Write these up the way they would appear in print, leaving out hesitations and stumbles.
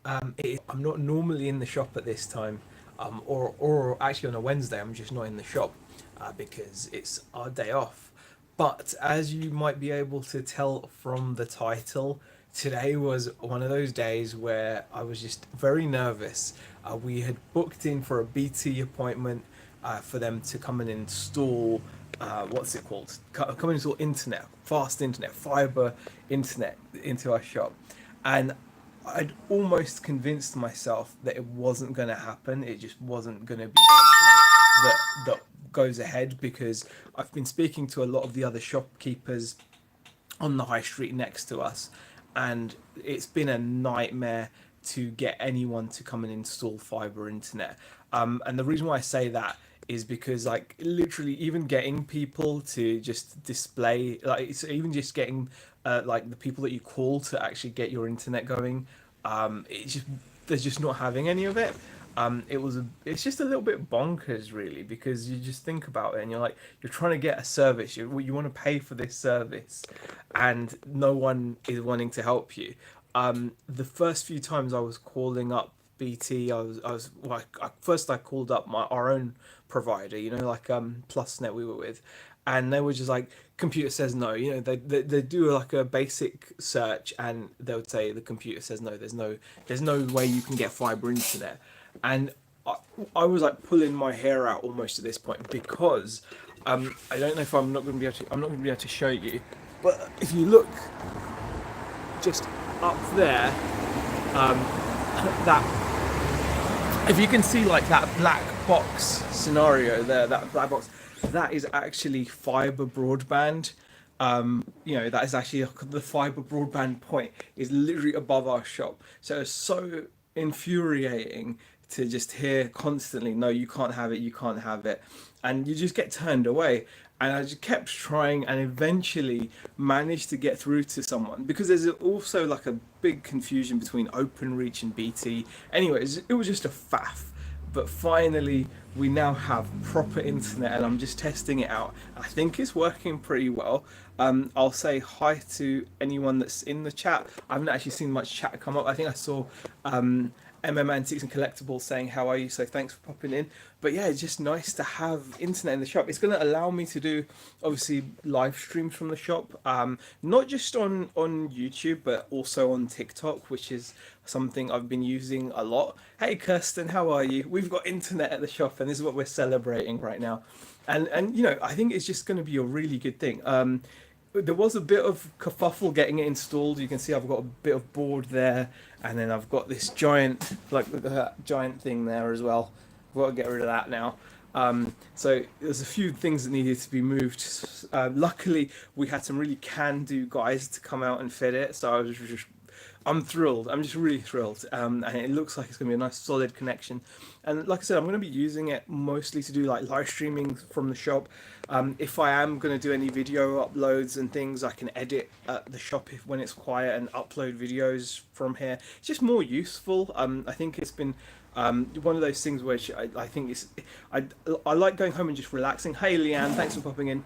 I'm not normally in the shop at this time, or actually on a Wednesday, I'm just not in the shop because it's our day off. But as you might be able to tell from the title, today was one of those days where I was just very nervous. We had booked in for a BT appointment for them to come and install. What's it called? Come and install internet, fast internet, fiber internet into our shop, and I'd almost convinced myself that it wasn't going to happen. It just wasn't going to be something that goes ahead because I've been speaking to a lot of the other shopkeepers on the high street next to us, and it's been a nightmare to get anyone to come and install fiber internet. And the reason why I say that is because like literally even getting people to just display like it's even just getting like the people that you call to actually get your internet going, it's just they're just not having any of it. It's just a little bit bonkers really because you just think about it and you're like you're trying to get a service, you want to pay for this service and no one is wanting to help you. The first few times I was calling up BT, I was like first I called up our own provider, you know, like PlusNet we were with, and they were just like computer says no, you know, they do like a basic search and they would say the computer says no, there's no way you can get fiber internet, and I, I was like pulling my hair out almost at this point because I don't know if I'm not going to be able to show you, but if you look just up there, um, that if you can see like that black box scenario there, that black box, that is actually fiber broadband. You know, that is actually the fiber broadband point is literally above our shop. So it's so infuriating to just hear constantly, no, you can't have it, you can't have it. And you just get turned away. And I just kept trying and eventually managed to get through to someone because there's also like a big confusion between OpenReach and BT. Anyways, it was just a faff. But finally, we now have proper internet and I'm just testing it out. I think it's working pretty well. I'll say hi to anyone that's in the chat. I haven't actually seen much chat come up. I think I saw MM Antiques and Collectibles saying, how are you? So thanks for popping in. But yeah, it's just nice to have internet in the shop. It's going to allow me to do, obviously, live streams from the shop. Not just on YouTube, but also on TikTok, which is something I've been using a lot. Hey, Kirsten, how are you? We've got internet at the shop, and this is what we're celebrating right now. And you know, I think it's just going to be a really good thing. There was a bit of kerfuffle getting it installed. You can see I've got a bit of board there, and then I've got this giant, like that giant thing there as well. I've got to get rid of that now. So there's a few things that needed to be moved. Luckily, we had some really can-do guys to come out and fit it. So I'm thrilled. I'm just really thrilled. And it looks like it's going to be a nice solid connection. And like I said, I'm going to be using it mostly to do like live streaming from the shop. If I am going to do any video uploads and things, I can edit at the shop when it's quiet and upload videos from here. It's just more useful. I think it's been one of those things which I think is I, I like going home and just relaxing. Hey Leanne, thanks for popping in.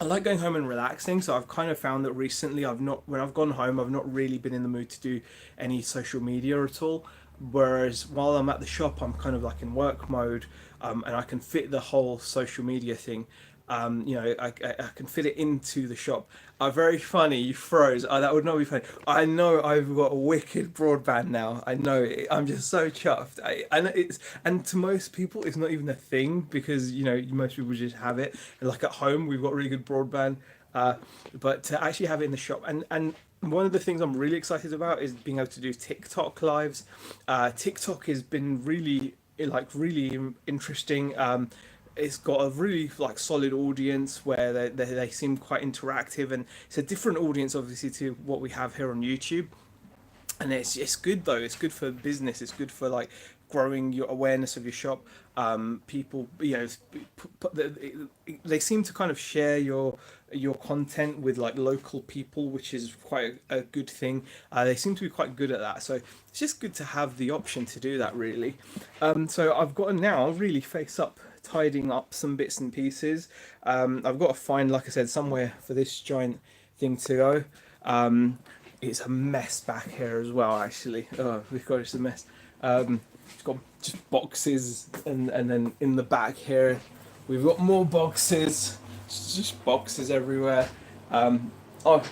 I like going home and relaxing, so I've kind of found that recently when I've gone home, I've not really been in the mood to do any social media at all. Whereas while I'm at the shop, I'm kind of like in work mode, and I can fit the whole social media thing. You know, I can fit it into the shop. Very funny, you froze. That would not be funny. I know I've got a wicked broadband now. I know it. I'm just so chuffed. And to most people, it's not even a thing because you know most people just have it. And like at home, we've got really good broadband. But to actually have it in the shop and one of the things I'm really excited about is being able to do TikTok lives. TikTok has been really interesting. It's got a really like solid audience where they seem quite interactive and it's a different audience obviously to what we have here on YouTube, and it's good though. It's good for business. It's good for like growing your awareness of your shop. People, you know, they seem to kind of share your content with like local people, which is quite a good thing. They seem to be quite good at that, so it's just good to have the option to do that really. So I've got to now really face up tidying up some bits and pieces. I've got to find, like I said, somewhere for this giant thing to go. it's a mess back here as well. Actually, oh, we've got it's a mess. It's got just boxes, and then in the back here, we've got more boxes. It's just boxes everywhere. Oh,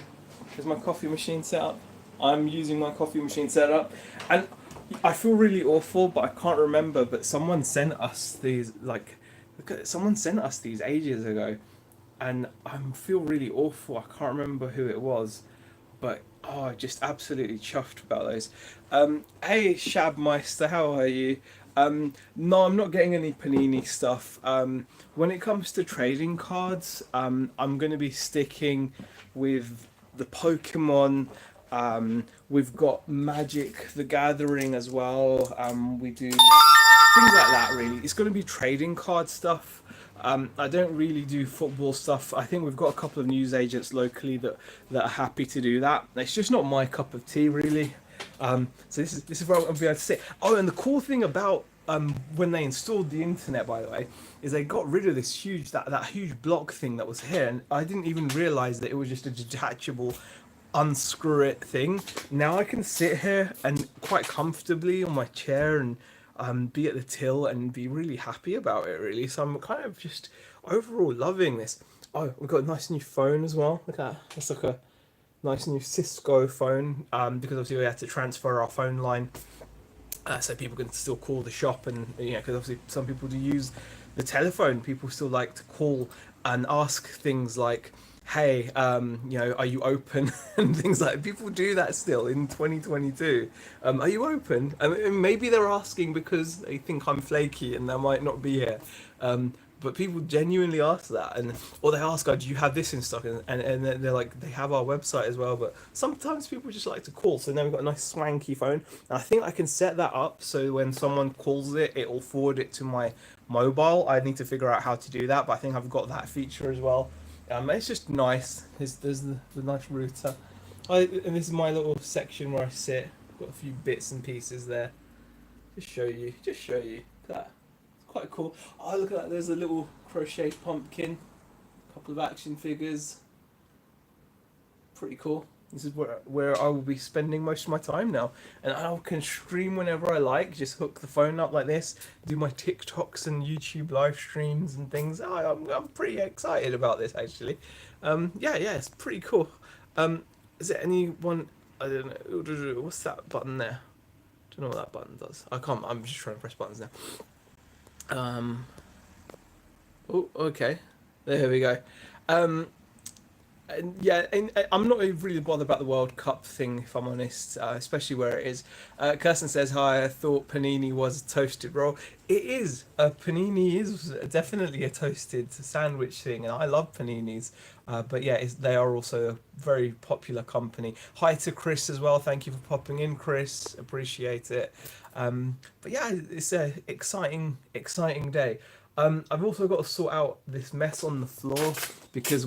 is my coffee machine set up? I'm using my coffee machine set up, and I feel really awful, but I can't remember. But someone sent us these someone sent us these ages ago, and I feel really awful. I can't remember who it was, but oh, just absolutely chuffed about those. Hey Shabmeister, how are you? No, I'm not getting any Panini stuff. When it comes to trading cards, I'm going to be sticking with the Pokemon. We've got Magic the Gathering as well. We do things like that, really. It's going to be trading card stuff. I don't really do football stuff. I think we've got a couple of news agents locally that are happy to do that. It's just not my cup of tea, really. So this is what I'm going to be able to say. Oh, and the cool thing about when they installed the internet, by the way, is they got rid of this huge that huge block thing that was here, and I didn't even realize that it was just a detachable unscrew it thing. Now I can sit here and quite comfortably on my chair and be at the till and be really happy about it, really. So I'm kind of just overall loving this. Oh, we've got a nice new phone as well. Look at that. It's like a nice new Cisco phone, because obviously we had to transfer our phone line, so people can still call the shop, and because obviously some people do use the telephone. People still like to call and ask things like, hey, are you open? And things like that. People do that still in 2022. Are you open? And maybe they're asking because they think I'm flaky and I might not be here. But people genuinely ask that, or they ask, "Oh, do you have this in stock?" And they're like, they have our website as well. But sometimes people just like to call. So now we've got a nice swanky phone. And I think I can set that up so when someone calls it, it will forward it to my mobile. I need to figure out how to do that, but I think I've got that feature as well. It's just nice. There's the nice router. And this is my little section where I sit. Got a few bits and pieces there. Just show you. That. It's quite cool. Oh, look at that. There's a little crochet pumpkin. A couple of action figures. Pretty cool. This is where I will be spending most of my time now. And I can stream whenever I like. Just hook the phone up like this. Do my TikToks and YouTube live streams and things. I'm pretty excited about this, actually. Yeah, it's pretty cool. Is there anyone... I don't know. What's that button there? I don't know what that button does. I can't... I'm just trying to press buttons now. Oh, okay. There we go. And yeah, and I'm not really bothered about the World Cup thing, if I'm honest, especially where it is. Kirsten says, hi, I thought panini was a toasted roll. It is. Panini is definitely a toasted sandwich thing, and I love paninis. But yeah, they are also a very popular company. Hi to Chris as well. Thank you for popping in, Chris. Appreciate it. But yeah, it's a exciting day. I've also got to sort out this mess on the floor because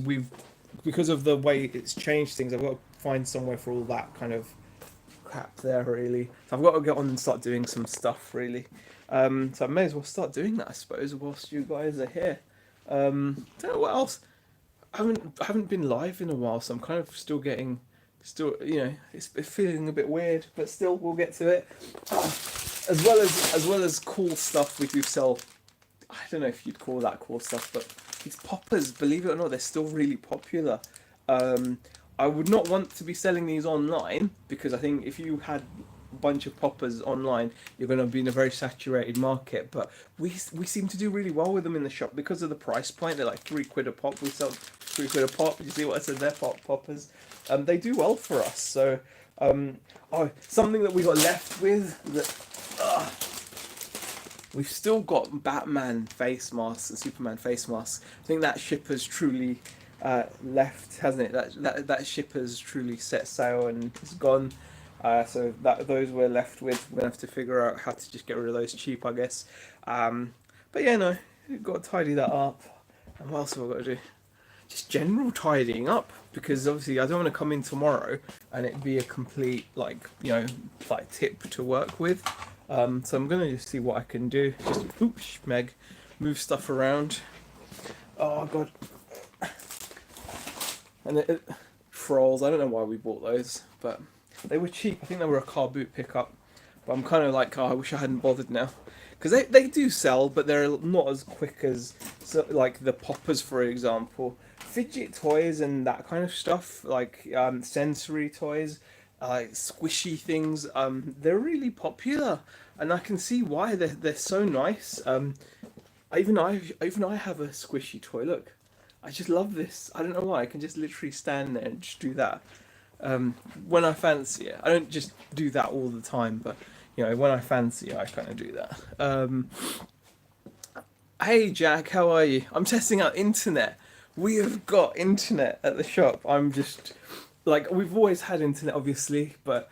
of the way it's changed things. I've got to find somewhere for all that kind of crap there, really. So I've got to get on and start doing some stuff, really. So I may as well start doing that, I suppose, whilst you guys are here. Don't know what else. I haven't been live in a while, so I'm kind of still it's feeling a bit weird, but still we'll get to it. As well as cool stuff we do sell. I don't know if you'd call that cool stuff, but these poppers, believe it or not, they're still really popular. I would not want to be selling these online, because I think if you had a bunch of poppers online, you're going to be in a very saturated market. But we seem to do really well with them in the shop because of the price point. They're like £3 a pop. We sell £3 a pop. You see what I said there? Poppers. They do well for us. So, something that we got left with that. We've still got Batman face masks and Superman face masks. I think that ship has truly left, hasn't it? That ship has truly set sail and is gone. So those we're left with. We're gonna have to figure out how to just get rid of those cheap, I guess. But yeah, no, we've got to tidy that up. And what else have I got to do? Just general tidying up, because obviously I don't want to come in tomorrow and it be a complete tip to work with. So I'm gonna just see what I can do. Just move stuff around. Oh god. And Crolls. I don't know why we bought those, but they were cheap. I think they were a car boot pickup. But I'm kind of like, oh, I wish I hadn't bothered now. Because they do sell, but they're not as quick as, so, like, the poppers, for example. Fidget toys and that kind of stuff, like sensory toys, squishy things, they're really popular. And I can see why they're so nice. Even I have a squishy toy. Look, I just love this. I don't know why. I can just literally stand there and just do that. When I fancy it, I don't just do that all the time, but when I fancy it, I kind of do that. Hey Jack, how are you? I'm testing out internet. We have got internet at the shop. I'm just like, we've always had internet, obviously, but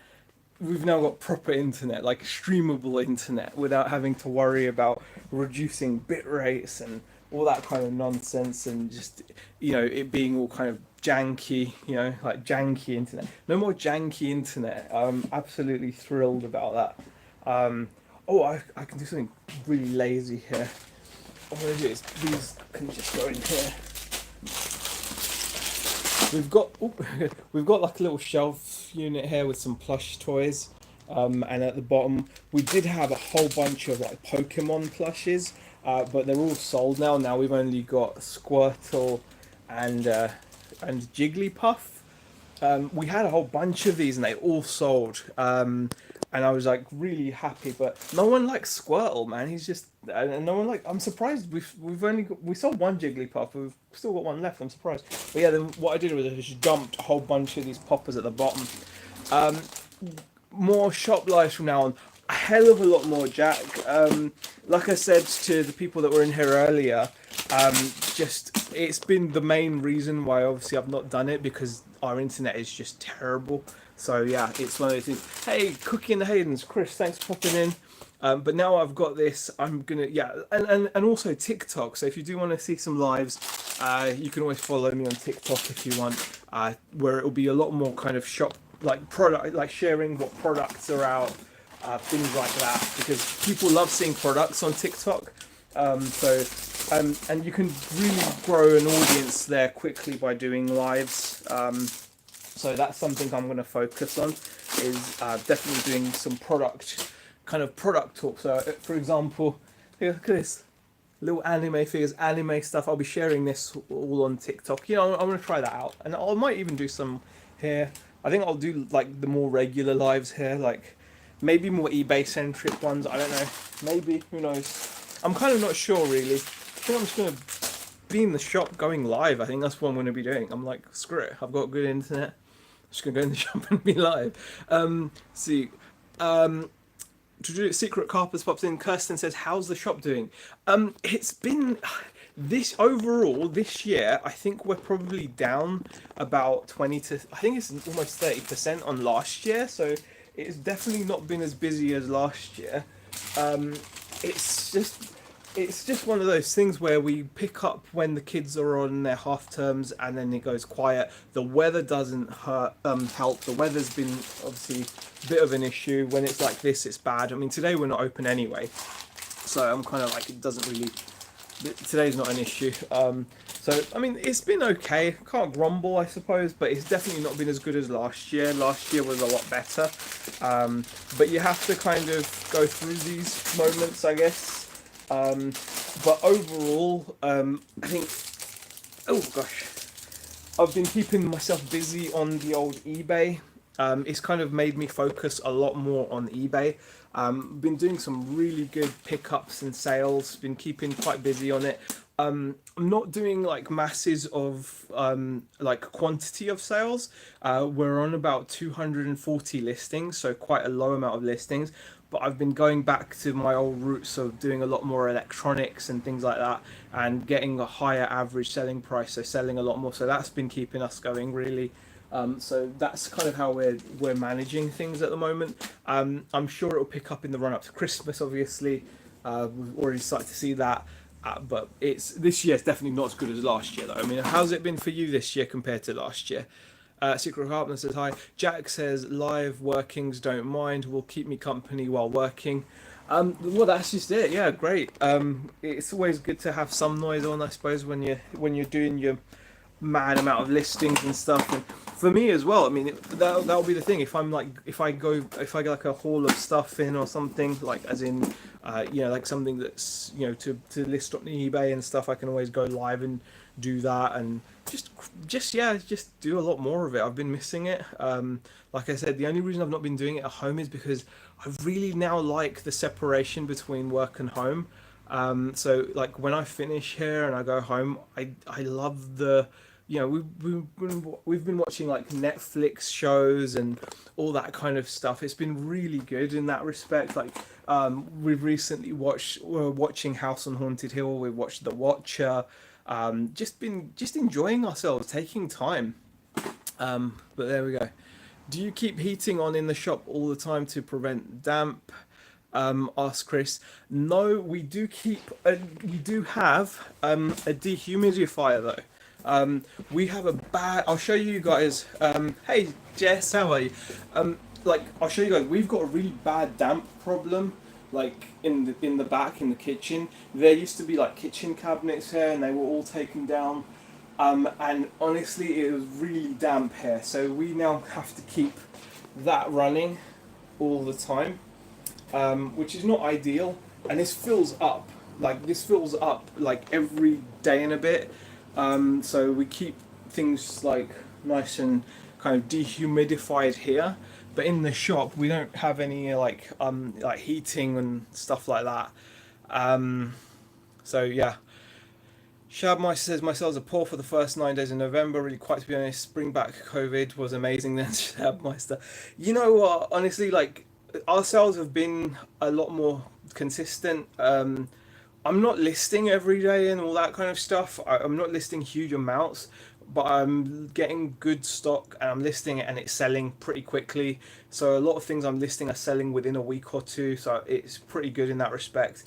we've now got proper internet, like streamable internet, without having to worry about reducing bit rates and all that kind of nonsense, and just it being all kind of janky, like janky internet. No more janky internet. I'm absolutely thrilled about that. Oh, I can do something really lazy here. What I'm gonna do is these can just go in here. We've got we've got like a little shelf unit here with some plush toys, and at the bottom we did have a whole bunch of like Pokemon plushes, but they're all sold now. Now we've only got Squirtle and Jigglypuff. We had a whole bunch of these and they all sold. And I was like really happy, but no one likes Squirtle, man. He's just, and no one I'm surprised we sold one Jigglypuff. We've still got one left. I'm surprised. But yeah, then what I did was I just dumped a whole bunch of these poppers at the bottom. More shop lives from now on. A hell of a lot more, Jack. Like I said to the people that were in here earlier, just it's been the main reason why obviously I've not done it, because our internet is just terrible. So yeah, it's one of those things. Hey, Cookie and the Haydens, Chris, thanks for popping in. But now I've got this, I'm gonna, and also TikTok. So if you do want to see some lives, you can always follow me on TikTok if you want, where it will be a lot more kind of shop, like product, like sharing what products are out, things like that, because people love seeing products on TikTok. And you can really grow an audience there quickly by doing lives. So that's something I'm going to focus on, is definitely doing some product talk. So for example, look at this, little anime figures, anime stuff. I'll be sharing this all on TikTok. I'm going to try that out, and I might even do some here. I think I'll do like the more regular lives here, like maybe more eBay centric ones. I don't know, maybe, who knows. I'm kind of not sure really. I think I'm just going to be in the shop going live. I think that's what I'm going to be doing. I'm like, screw it, I've got good internet, I'm just going to go in the shop and be live. Secret Carpers pops in. Kirsten says, how's the shop doing? It's been this year, I think we're probably down about 20 to, I think it's almost 30% on last year. So it's definitely not been as busy as last year. It's just one of those things where we pick up when the kids are on their half terms and then it goes quiet. The weather doesn't help. The weather's been obviously a bit of an issue. When it's like this, it's bad. I mean, today we're not open anyway, so I'm kind of like, it doesn't really, today's not an issue. So I mean, it's been okay. Can't grumble, I suppose, but it's definitely not been as good as last year. Last year was a lot better. But you have to kind of go through these moments, I guess. But overall, I think, oh gosh, I've been keeping myself busy on the old eBay. It's kind of made me focus a lot more on eBay. Been doing some really good pickups and sales, been keeping quite busy on it. I'm not doing like masses of like quantity of sales. We're on about 240 listings, so quite a low amount of listings. But I've been going back to my old roots of doing a lot more electronics and things like that, and getting a higher average selling price, so selling a lot more. So that's been keeping us going really. So that's kind of how we're managing things at the moment. I'm sure it'll pick up in the run up to Christmas. Obviously, we've already started to see that. But this year's definitely not as good as last year, though. I mean, how's it been for you this year compared to last year? Secret Hartman says hi. Jack says live workings don't mind, will keep me company while working. Well, that's just it. Yeah, great. It's always good to have some noise on, I suppose, when you're doing your mad amount of listings and stuff. And For me as well. I mean, that'll be the thing. If I'm like, if I get like a haul of stuff in or something, like as in, like something that's to list on eBay and stuff, I can always go live and do that and just do a lot more of it. I've been missing it. Like I said, the only reason I've not been doing it at home is because I really now like the separation between work and home. So like when I finish here and I go home, I love the we've been watching like Netflix shows and all that kind of stuff. It's been really good in that respect. Like we've recently we're watching House on Haunted Hill. We've watched The Watcher. Just enjoying ourselves, taking time. But there we go. Do you keep heating on in the shop all the time to prevent damp? Asked Chris. No, we do have a dehumidifier though. We have a bad. I'll show you guys. Hey Jess, how are you? I'll show you guys. We've got a really bad damp problem. Like in the back in the kitchen. There used to be like kitchen cabinets here, and they were all taken down. And honestly, it was really damp here. So we now have to keep that running all the time, which is not ideal. And this fills up like every day and a bit. So we keep things like nice and kind of dehumidified here, but in the shop we don't have any like heating and stuff like that. So yeah. Shabmeister says my sales are poor for the first 9 days in November. Really, quite to be honest, bring back COVID was amazing. Then Shabmeister, you know what? Honestly, like our sales have been a lot more consistent. I'm not listing every day and all that kind of stuff. I'm not listing huge amounts, but I'm getting good stock and I'm listing it and it's selling pretty quickly. So a lot of things I'm listing are selling within a week or two. So it's pretty good in that respect.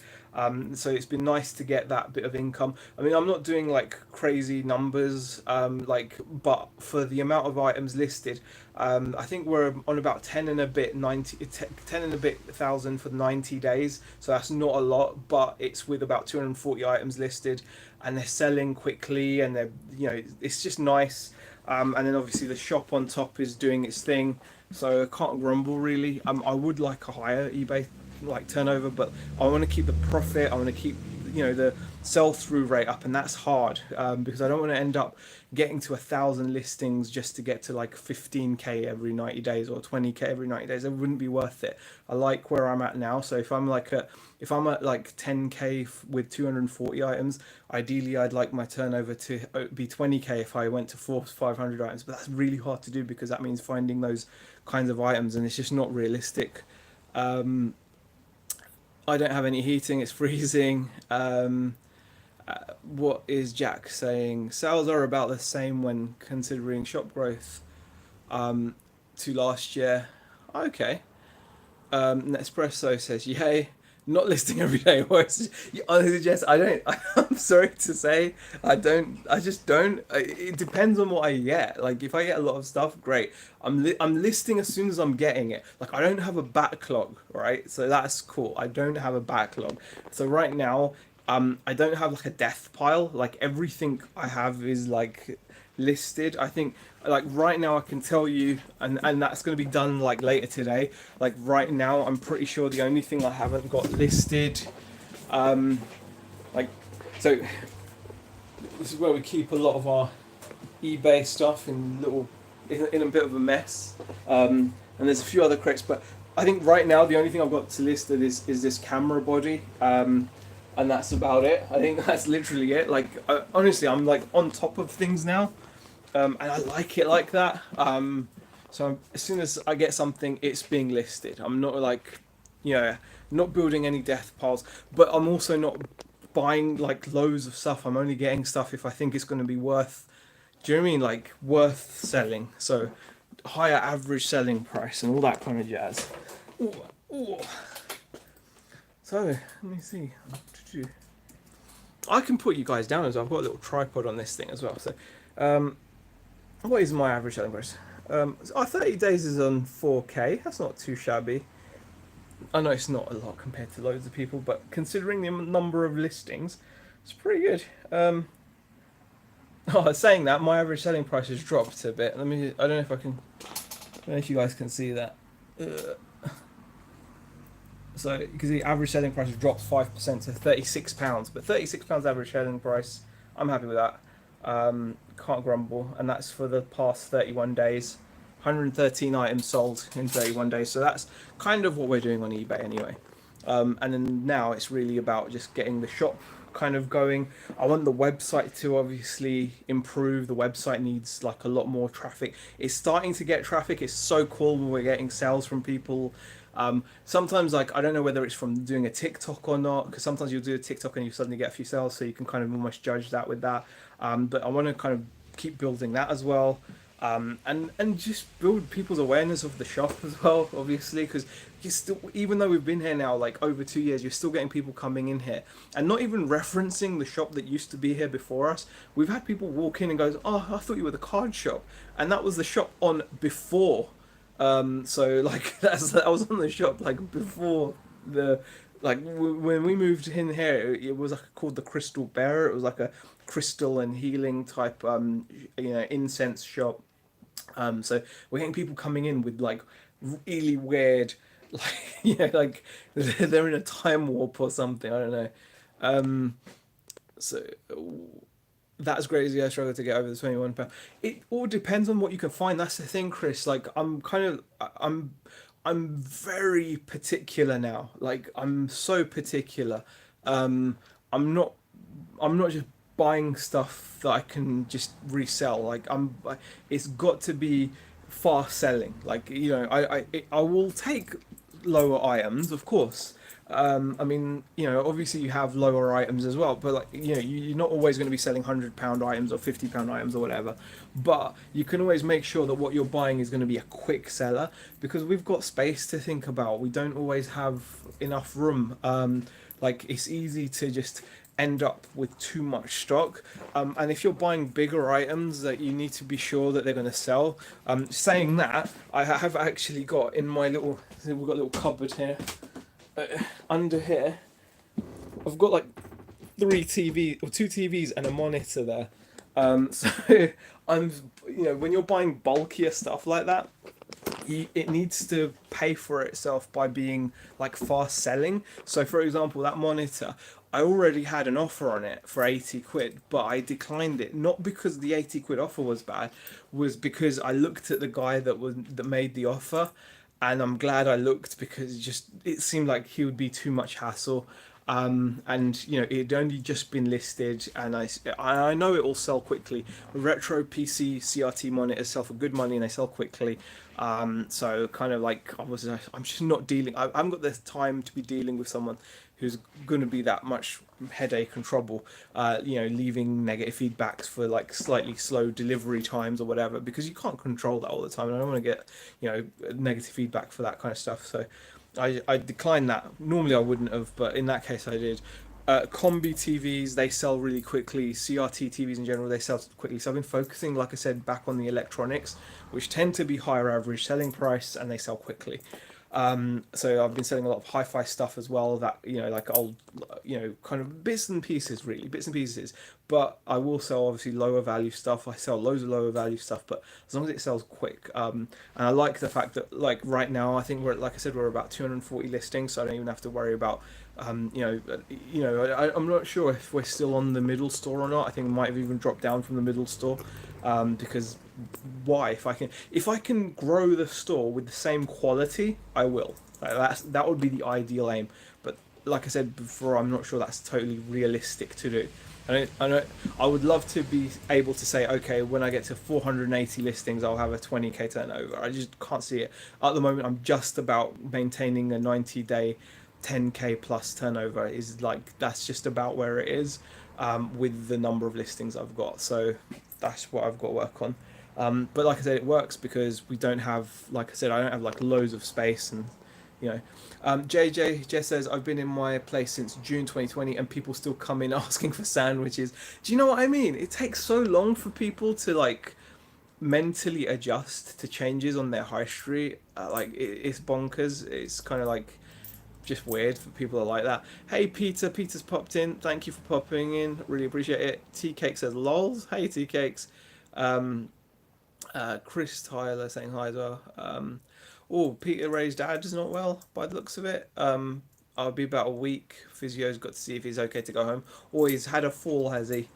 So it's been nice to get that bit of income. I mean, I'm not doing like crazy numbers, but for the amount of items listed, I think we're on about 10 and a bit 10 and a bit thousand for 90 days. So that's not a lot, but it's with about 240 items listed, and they're selling quickly, and it's just nice. And then obviously the shop on top is doing its thing, so I can't grumble really. I would like a higher eBay like turnover, but I want to keep the profit. I want to keep the sell through rate up, and that's hard because I don't want to end up getting to 1,000 listings just to get to like 15k every 90 days or 20k every 90 days. It wouldn't be worth it. I like where I'm at now, so if I'm at like 10k with 240 items, ideally I'd like my turnover to be 20k if I went to 400-500 items, but that's really hard to do because that means finding those kinds of items, and it's just not realistic. I don't have any heating, it's freezing. What is Jack saying? Sales are about the same when considering shop growth to last year. Okay. Nespresso says, yay. Not listing every day. Honestly, Jess, I don't. I'm sorry to say, I don't. I just don't. It depends on what I get. Like, if I get a lot of stuff, great. I'm listing as soon as I'm getting it. Like, I don't have a backlog, right? So that's cool. I don't have a backlog. So right now, I don't have like a death pile. Like everything I have is like listed. I think like right now I can tell you, and that's going to be done like later today. Like right now I'm pretty sure the only thing I haven't got listed, like, so this is where we keep a lot of our eBay stuff in a bit of a mess, and there's a few other crates, but I think right now the only thing I've got to listed is this camera body, and that's about it. I think that's literally it. Like honestly, I'm like on top of things now. And I like it like that. So as soon as I get something, it's being listed. I'm not like, not building any death piles, but I'm also not buying like loads of stuff. I'm only getting stuff if I think it's going to be worth. Do you know what I mean? Like worth selling. So higher average selling price and all that kind of jazz. Ooh, ooh. So let me see. I can put you guys down as well. I've got a little tripod on this thing as well. So. What is my average selling price? 30 days is on 4k. That's not too shabby. I know it's not a lot compared to loads of people, but considering the number of listings, it's pretty good. Oh, saying that, my average selling price has dropped a bit. Let me. I don't know if I can. I don't know if you guys can see that. So, because the average selling price has dropped 5% to £36, but £36 average selling price, I'm happy with that. Can't grumble, and that's for the past 31 days. 113 items sold in 31 days, so that's kind of what we're doing on eBay anyway. And then now it's really about just getting the shop kind of going. I want the website to obviously improve. The website needs like a lot more traffic. It's starting to get traffic. It's so cool when we're getting sales from people. Sometimes like I don't know whether it's from doing a TikTok or not, because sometimes you'll do a TikTok and you suddenly get a few sales, so you can kind of almost judge that with that. But I want to kind of keep building that as well. And just build people's awareness of the shop as well, obviously, because you still, even though we've been here now like over 2 years, you're still getting people coming in here and not even referencing the shop that used to be here before us. We've had people walk in and goes, "Oh, I thought you were the card shop," and that was the shop on before. So like that was on the shop like before the when we moved in here, it was like called the Crystal Bearer. It was like a crystal and healing type incense shop. So we're getting people coming in with like really weird, like like they're in a time warp or something. I don't know. Um, so that's crazy. I struggle to get over the £21. It all depends on what you can find. That's the thing, Chris. Like I'm very particular now. Like I'm so particular. Um, I'm not I'm not just buying stuff that I can just resell. It's got to be fast selling. Like I will take lower items, of course. I mean, obviously you have lower items as well, but like, you're not always going to be selling £100 items or £50 items or whatever. But you can always make sure that what you're buying is going to be a quick seller because we've got space to think about. We don't always have enough room. Like it's easy to just end up with too much stock. And if you're buying bigger items that you need to be sure that they're going to sell. Saying that, I have actually got in my we've got a little cupboard here. Under here, I've got like two TVs and a monitor there. So I'm, when you're buying bulkier stuff like that, it needs to pay for itself by being like fast selling. So for example, that monitor, I already had an offer on it for 80 quid, but I declined it. Not because the 80 quid offer was bad, was because I looked at the guy that made the offer, and I'm glad I looked because it seemed like he would be too much hassle. And it'd only just been listed, and I know it will sell quickly. Retro PC CRT monitors sell for good money and they sell quickly. So kind of like I'm just not dealing. I haven't got the time to be dealing with someone who's going to be that much headache and trouble. Leaving negative feedbacks for like slightly slow delivery times or whatever, because you can't control that all the time. And I don't want to get negative feedback for that kind of stuff. So I declined that. Normally I wouldn't have, but in that case I did. Combi TVs, they sell really quickly. CRT TVs in general, they sell quickly. So I've been focusing, like I said, back on the electronics, which tend to be higher average selling price and they sell quickly. So I've been selling a lot of hi-fi stuff as well, that like old kind of bits and pieces, really bits and pieces. But I will sell obviously lower value stuff. I sell loads of lower value stuff, but as long as it sells quick. And I like the fact that like right now I think like I said, we're about 240 listings, so I don't even have to worry about I'm not sure if we're still on the middle store or not. I think we might have even dropped down from the middle store, because why? If I can grow the store with the same quality, I will. That would be the ideal aim. But like I said before, I'm not sure that's totally realistic to do. I would love to be able to say, okay, when I get to 480 listings, I'll have a 20k turnover. I just can't see it at the moment. I'm just about maintaining a 90-day 10k plus turnover. Is like that's just about where it is, with the number of listings I've got. So that's what I've got to work on. But like I said, it works because we don't have, like I said, I don't have like loads of space. And JJ Jess says, I've been in my place since June 2020 and people still come in asking for sandwiches. Do you know what I mean? It takes so long for people to like mentally adjust to changes on their high street. It's bonkers. It's kind of like just weird for people that like that. Hey Peter's popped in. Thank you for popping in. Really appreciate it. Tea Cake says lols. Hey Tea Cakes. Um, Chris Tyler saying hi as well. Oh, Peter Ray's dad is not well by the looks of it. I'll be about a week. Physio's got to see if he's okay to go home. Or he's had a fall, has he?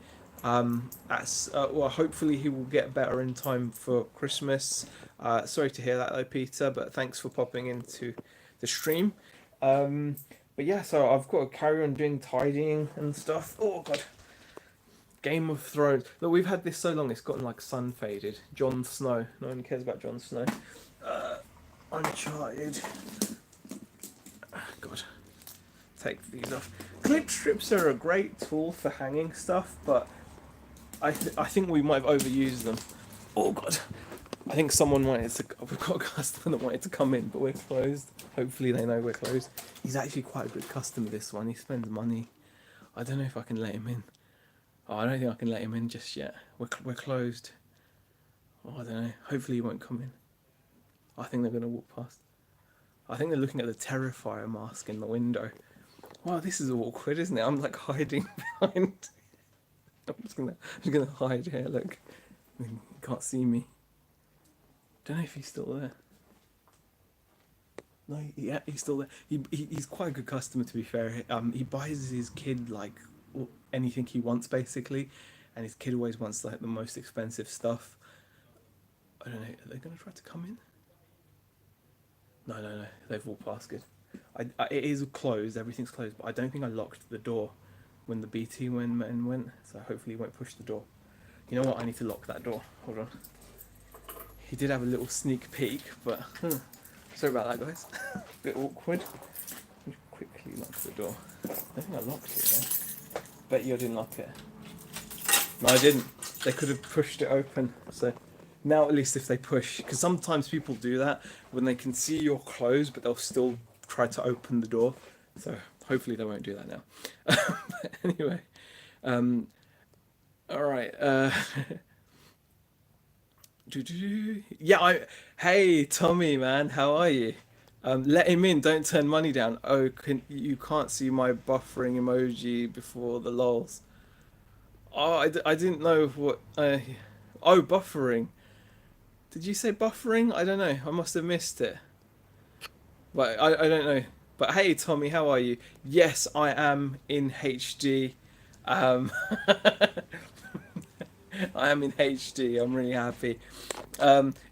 Well, hopefully he will get better in time for Christmas. Sorry to hear that though, Peter, but thanks for popping into the stream. But yeah, so I've got to carry on doing tidying and stuff. Oh god, Game of Thrones. Look, we've had this so long, it's gotten like sun faded. Jon Snow. No one cares about Jon Snow. Uncharted. God, take these off. Clip strips are a great tool for hanging stuff, but I think we might have overused them. Oh god, I think someone wanted to. We've got a customer that wanted to come in, but we're closed. Hopefully they know we're closed. He's actually quite a good customer. This one, he spends money. I don't know if I can let him in. Oh, I don't think I can let him in just yet. We're closed. Oh, I don't know. Hopefully he won't come in. I think they're gonna walk past. I think they're looking at the Terrifier mask in the window. Wow, this is awkward, isn't it? I'm like hiding behind. I'm just gonna hide here. Look, you can't see me. Don't know if he's still there. No, yeah, he's still there. He's quite a good customer, to be fair. He buys his kid like anything he wants basically, and his kid always wants like the most expensive stuff. I don't know. Are they gonna try to come in? No. They've walked past. Good. It is closed. Everything's closed, but I don't think I locked the door when the BT went. So hopefully he won't push the door. You know what? I need to lock that door. Hold on. He did have a little sneak peek, but sorry about that, guys. Bit awkward. Let me quickly lock the door. I don't think I locked it. Yeah. Bet you I didn't lock it. No, I didn't. They could have pushed it open. So now at least if they push, because sometimes people do that when they can see you're closed, but they'll still try to open the door. So hopefully they won't do that now. But anyway, all right. Yeah, Hey Tommy, man, how are you? Let him in. Don't turn money down. Oh, you can't see my buffering emoji before the lols. Oh, I didn't know what. Oh, buffering. Did you say buffering? I don't know. I must have missed it. But I don't know. But hey, Tommy, how are you? Yes, I am in HD. Um, I am in HD. I'm really happy.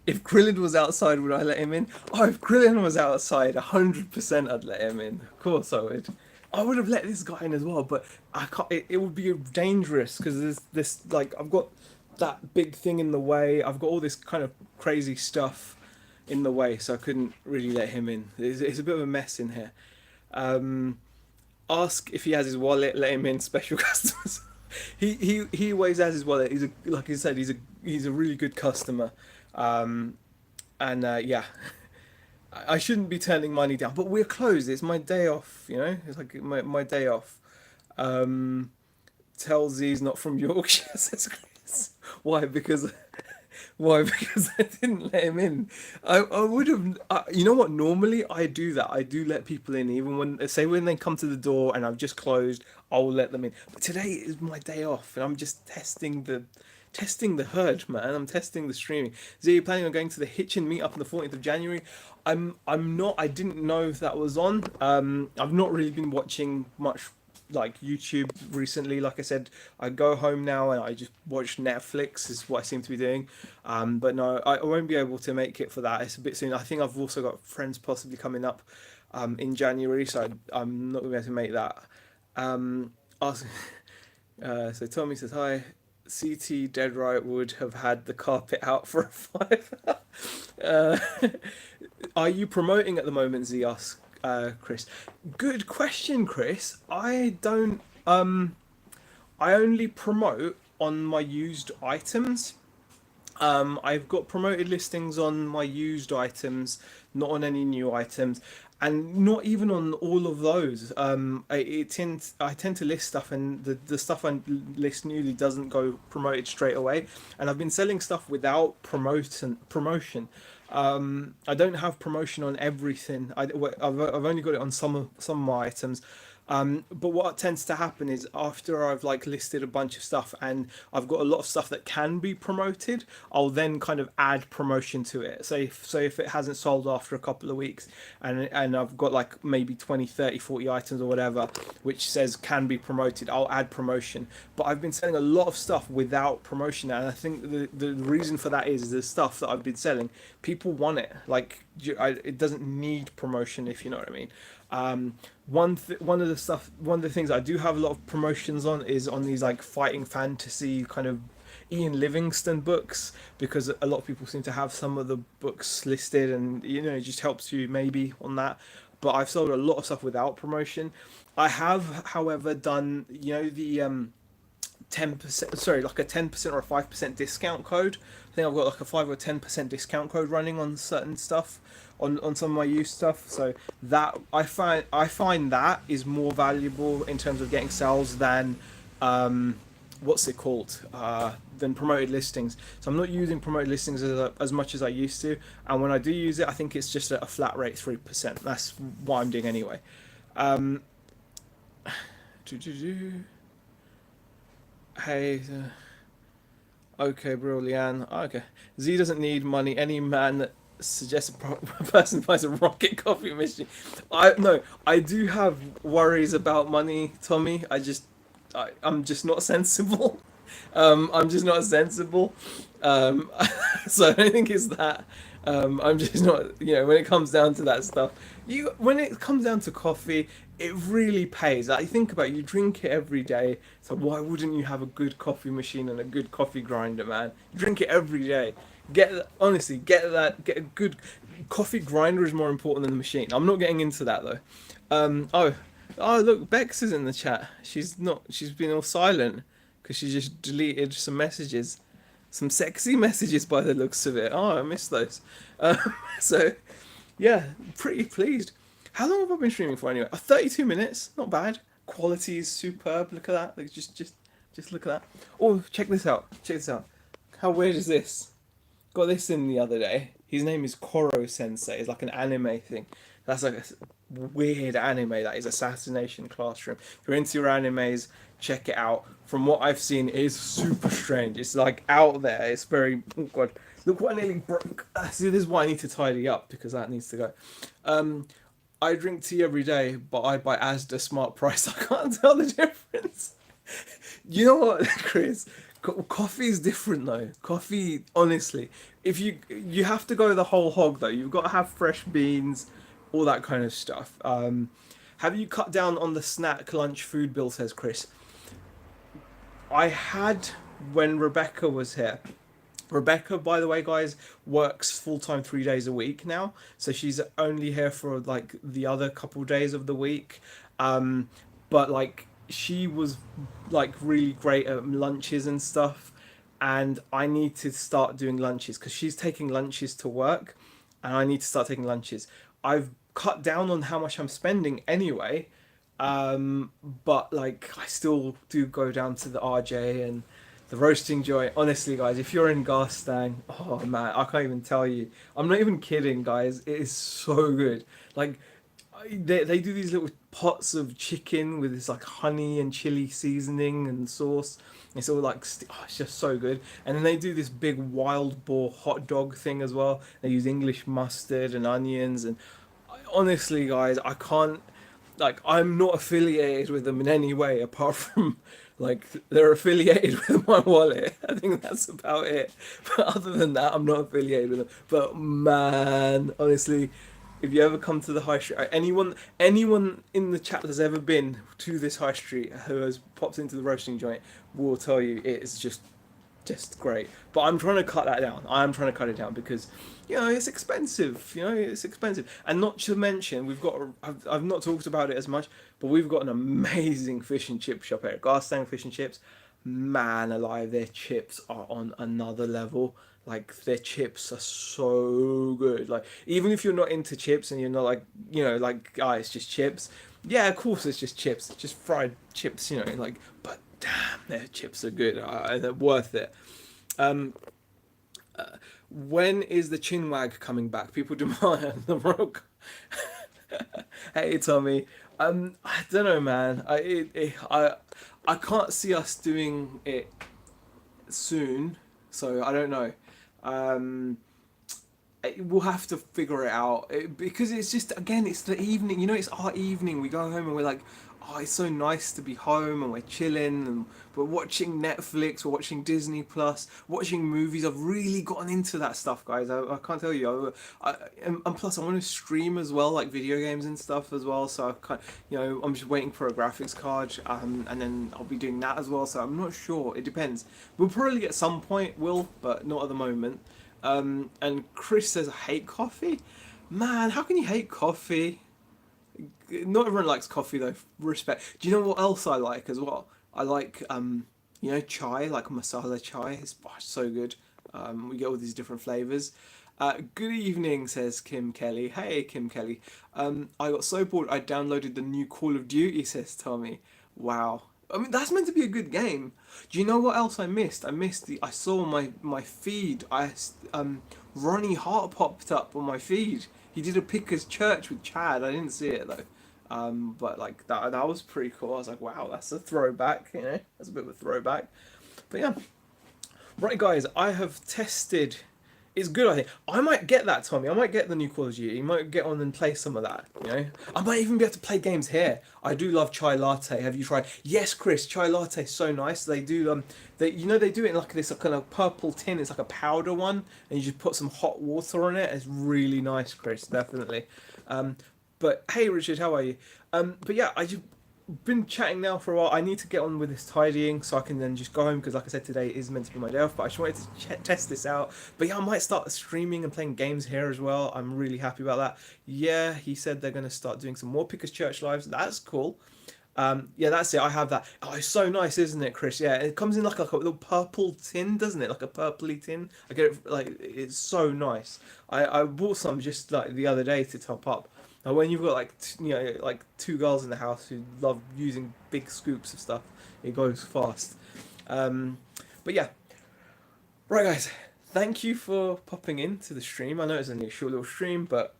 If Krillin was outside, would I let him in? Oh, if Krillin was outside, 100% I'd let him in. Of course I would. I would have let this guy in as well, but I can't. It would be dangerous because there's this like I've got that big thing in the way. I've got all this kind of crazy stuff in the way, so I couldn't really let him in. It's a bit of a mess in here. Ask if he has his wallet. Let him in. Special customers. He always has his wallet. Like I said, he's a really good customer. Yeah, I shouldn't be turning money down, but we're closed. It's my day off. You know, it's like my day off. Tell Z's not from Yorkshire, says Chris. Why? Why? Because I didn't let him in. I would have. You know what? Normally I do that. I do let people in, even when they come to the door and I've just closed. I'll let them in. But today is my day off, and I'm just testing the herd, man. I'm testing the streaming. So you're planning on going to the Hitchin meetup on the 14th of January? I'm not. I didn't know if that was on. I've not really been watching much like YouTube recently. Like I said, I go home now and I just watch Netflix is what I seem to be doing. But no, I won't be able to make it for that. It's a bit soon. I think I've also got friends possibly coming up in January, so I'm not going to be able to make that. So Tommy says hi. CT dead right would have had the carpet out for a five. Are you promoting at the moment, Z asks Chris. Good question, Chris. I don't. I only promote on my used items. I've got promoted listings on my used items, not on any new items, and not even on all of those. I tend to list stuff, and the stuff I list newly doesn't go promoted straight away. And I've been selling stuff without promotion. I don't have promotion on everything. I've only got it on some of my items. But what tends to happen is after I've like listed a bunch of stuff and I've got a lot of stuff that can be promoted, I'll then kind of add promotion to it. So if it hasn't sold after a couple of weeks and I've got like maybe 20, 30, 40 items or whatever, which says can be promoted, I'll add promotion. But I've been selling a lot of stuff without promotion, and I think the reason for that is the stuff that I've been selling, people want it. Like it doesn't need promotion, if you know what I mean. One of the things I do have a lot of promotions on is on these like fighting fantasy kind of Ian Livingstone books, because a lot of people seem to have some of the books listed, and it just helps you maybe on that. But I've sold a lot of stuff without promotion. I have, however, done the 10%, sorry, like a 10% or a 5% discount code. I think I've got like a 5 or 10% discount code running on certain stuff, on some of my used stuff. So that I find that is more valuable in terms of getting sales than what's it called, than promoted listings. So I'm not using promoted listings as much as I used to, and when I do use it, I think it's just at a flat rate 3%. That's what I'm doing anyway. um Hey, okay, brilliant. Okay, Z doesn't need money. Any man that suggests a person buys a rocket coffee machine. I no, I do have worries about money, Tommy. I'm just not sensible. I'm just not sensible. Um, so I don't think it's that. I'm just not. When it comes down to that stuff, when it comes down to coffee, it really pays. Like, think about it, you drink it every day. So why wouldn't you have a good coffee machine and a good coffee grinder, man? You drink it every day. Honestly, get that. Get a good coffee grinder is more important than the machine. I'm not getting into that though. Oh, look, Bex is in the chat. She's not. She's been all silent because she just deleted some messages, some sexy messages by the looks of it. Oh, I missed those. Um, so, yeah, pretty pleased. How long have I been streaming for anyway? 32 minutes. Not bad. Quality is superb. Look at that. Like, just look at that. Oh, check this out. Check this out. How weird is this? Got this in the other day. His name is Koro Sensei. It's like an anime thing. That's like a weird anime. That is Assassination Classroom. If you're into your animes, check it out. From what I've seen, it is super strange. It's like out there. It's very. Oh god. Look what I nearly broke. See, this is why I need to tidy up, because that needs to go. I drink tea every day, but I buy Asda Smart Price. I can't tell the difference. You know what, Chris? Coffee is different though. Coffee, honestly, if you have to go the whole hog though. You've got to have fresh beans, all that kind of stuff. Have you cut down on the snack lunch food bill? Says Chris. I had when Rebecca was here. Rebecca, by the way, guys, works full time 3 days a week now, so she's only here for like the other couple days of the week. Um, but like she was like really great at lunches and stuff, and I need to start doing lunches because she's taking lunches to work, and I need to start taking lunches. I've cut down on how much I'm spending anyway, but like I still do go down to the RJ and the roasting joint. Honestly, guys, if you're in Garstang, oh man, I can't even tell you. I'm not even kidding, guys. It is so good. Like they do these little pots of chicken with this like honey and chili seasoning and sauce. It's all like it's just so good. And then they do this big wild boar hot dog thing as well. They use English mustard and onions. And honestly, guys, I can't, like, I'm not affiliated with them in any way apart from like they're affiliated with my wallet. I think that's about it. But other than that, I'm not affiliated with them. But man, honestly, if you ever come to the high street, anyone in the chat that's ever been to this high street who has popped into the roasting joint will tell you it is just great. But I'm trying to cut that down. I am trying to cut it down because it's expensive. It's expensive, and not to mention we've got. I've not talked about it as much, but we've got an amazing fish and chip shop here, Garstang Fish and Chips. Man alive, their chips are on another level. Like their chips are so good. Like even if you're not into chips and you're not like it's just chips. Yeah, of course it's just chips. It's just fried chips. Like, but damn, their chips are good. They're worth it. Um, When is the chinwag coming back? People demand the rock. Hey Tommy, I don't know, man. I can't see us doing it soon, so I don't know. Um, we'll have to figure it out because it's just again, it's the evening. You know, it's our evening. We go home and we're like, oh, it's so nice to be home and we're chilling and we're watching Netflix, we're watching Disney Plus, watching movies. I've really gotten into that stuff, guys. I can't tell you. And plus, I want to stream as well, like video games and stuff as well. So I can't, I'm just waiting for a graphics card, and then I'll be doing that as well. So I'm not sure. It depends. We'll probably at some point, will, but not at the moment. And Chris says, I hate coffee. Man, how can you hate coffee? Not everyone likes coffee though. Respect. Do you know what else I like as well? I like chai, like masala chai. It's so good. We get all these different flavors. Good evening, says Kim Kelly. Hey, Kim Kelly. I got so bored I downloaded the new Call of Duty, says Tommy. Wow. I mean, that's meant to be a good game. Do you know what else I missed? I saw my feed. Ronnie Hart popped up on my feed. He did a Pickers Church with Chad. I didn't see it though. But like that was pretty cool. I was like, wow, that's a throwback. That's a bit of a throwback. But yeah, right, guys, I have tested. It's good, I think. I might get that, Tommy. I might get the new Call of Duty. You might get on and play some of that. I might even be able to play games here. I do love chai latte. Have you tried? Yes, Chris. Chai latte is so nice. They do they do it in like this kind of purple tin. It's like a powder one, and you just put some hot water on it. It's really nice, Chris. Definitely. But hey, Richard, how are you? But yeah, I just been chatting now for a while. I need to get on with this tidying so I can then just go home because, like I said, today is meant to be my day off. But I just wanted to test this out. But yeah, I might start streaming and playing games here as well. I'm really happy about that. Yeah, he said they're going to start doing some more Pickers Church lives. That's cool. Yeah, that's it. I have that. Oh, it's so nice, isn't it, Chris? Yeah, it comes in like a little purple tin, doesn't it? Like a purpley tin. I get it. Like it's so nice. I bought some just like the other day to top up. And when you've got like like two girls in the house who love using big scoops of stuff, it goes fast. Um, but yeah, right, guys. Thank you for popping into the stream. I know it's only a short little stream, but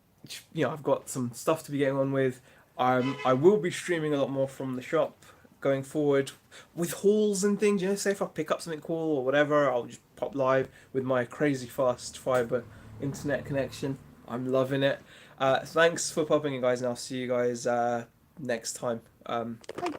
I've got some stuff to be getting on with. I will be streaming a lot more from the shop going forward with hauls and things. Say if I pick up something cool or whatever, I'll just pop live with my crazy fast fiber internet connection. I'm loving it. Thanks for popping in, guys, and I'll see you guys next time. Bye.